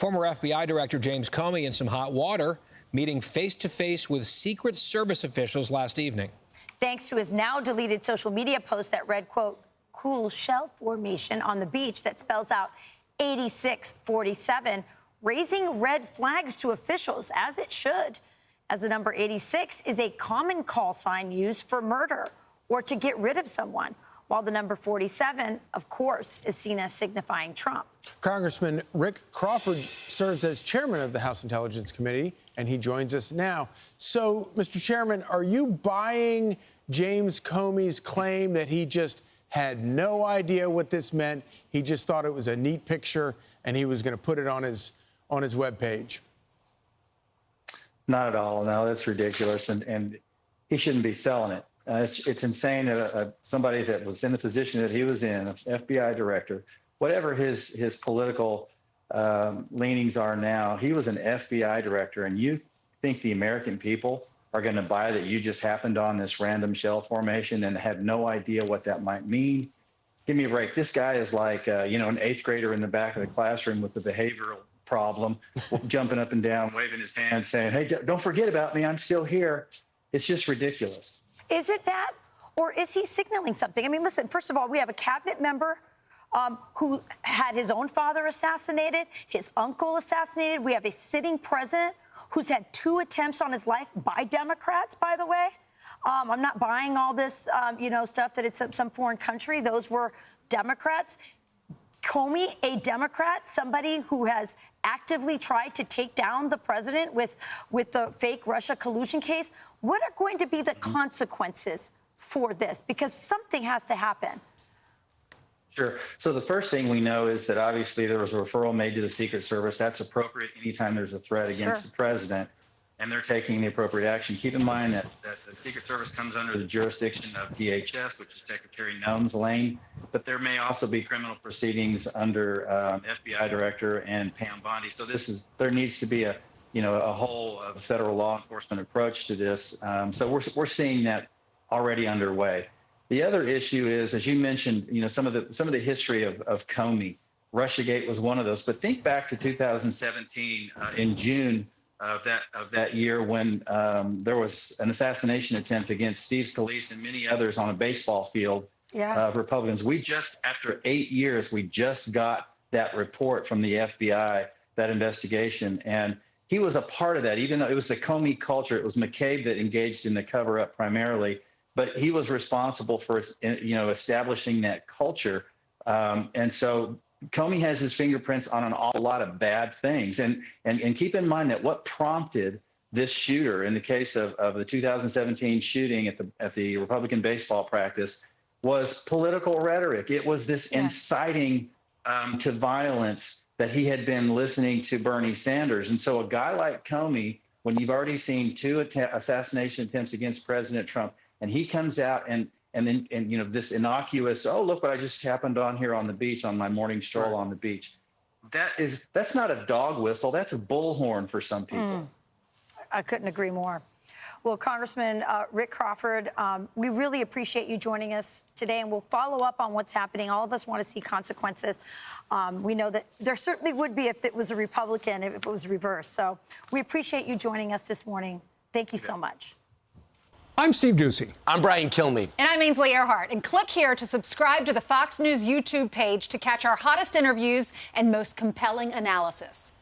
Former FBI Director James Comey in some hot water, meeting face-to-face with Secret Service officials last evening. Thanks to his now deleted social media post that read, quote, cool shell formation on the beach that spells out 8647, raising red flags to officials, as it should, as the number 86 is a common call sign used for murder or to get rid of someone, while the number 47, of course, is seen as signifying Trump. Congressman Rick Crawford serves as chairman of the House Intelligence Committee, and he joins us now. So, Mr. Chairman, are you buying James Comey's claim that he just had no idea what this meant? He just thought it was a neat picture, and he was going to put it on his webpage. Not at all. No, that's ridiculous, and he shouldn't be selling it. It's insane that somebody that was in the position that he was in, an FBI director, whatever his political leanings are now, he was an FBI director, and you think the American people are going to buy that you just happened on this random shell formation and had no idea what that might mean? Give me a break. This guy is like, an eighth grader in the back of the classroom with a behavioral problem, jumping up and down, waving his hand, saying, hey, don't forget about me. I'm still here. It's just ridiculous. Is it that, or is he signaling something? I mean, listen, first of all, we have a cabinet member who had his own father assassinated, his uncle assassinated. We have a sitting president who's had 2 attempts on his life by Democrats, by the way. I'm not buying all this, stuff that it's some foreign country. Those were Democrats. Comey, a Democrat, somebody who has actively tried to take down the president with the fake Russia collusion case. What are going to be the consequences for this? Because something has to happen. Sure. So the first thing we know is that obviously there was a referral made to the Secret Service. That's appropriate anytime there's a threat against the president, and they're taking the appropriate action. Keep in mind that the Secret Service comes under the jurisdiction of DHS, which is Secretary Noem's lane, but there may also be criminal proceedings under FBI Director and Pam Bondi. So there needs to be a whole federal law enforcement approach to this. So we're seeing that already underway. The other issue is, as you mentioned, some of the history of Comey. Russiagate was one of those. But think back to 2017 in June of that year when there was an assassination attempt against Steve Scalise and many others on a baseball field of Republicans. After 8 years, we just got that report from the FBI, that investigation, and he was a part of that. Even though it was the Comey culture, it was McCabe that engaged in the cover-up primarily. But he was responsible for, establishing that culture. And so Comey has his fingerprints on an awful lot of bad things. And keep in mind that what prompted this shooter in the case of the 2017 shooting at the Republican baseball practice was political rhetoric. It was this inciting to violence that he had been listening to Bernie Sanders. And so a guy like Comey, when you've already seen 2 assassination attempts against President Trump, and he comes out and this innocuous, oh, look what I just happened on here on the beach on my morning stroll on the beach. That's not a dog whistle. That's a bullhorn for some people. I couldn't agree more. Well, Congressman Rick Crawford, we really appreciate you joining us today, and we'll follow up on what's happening. All of us want to see consequences. We know that there certainly would be if it was a Republican, if it was reversed. So we appreciate you joining us this morning. Thank you so much. I'm Steve Doocy. I'm Brian Kilmeade. And I'm Ainsley Earhart. And click here to subscribe to the Fox News YouTube page to catch our hottest interviews and most compelling analysis.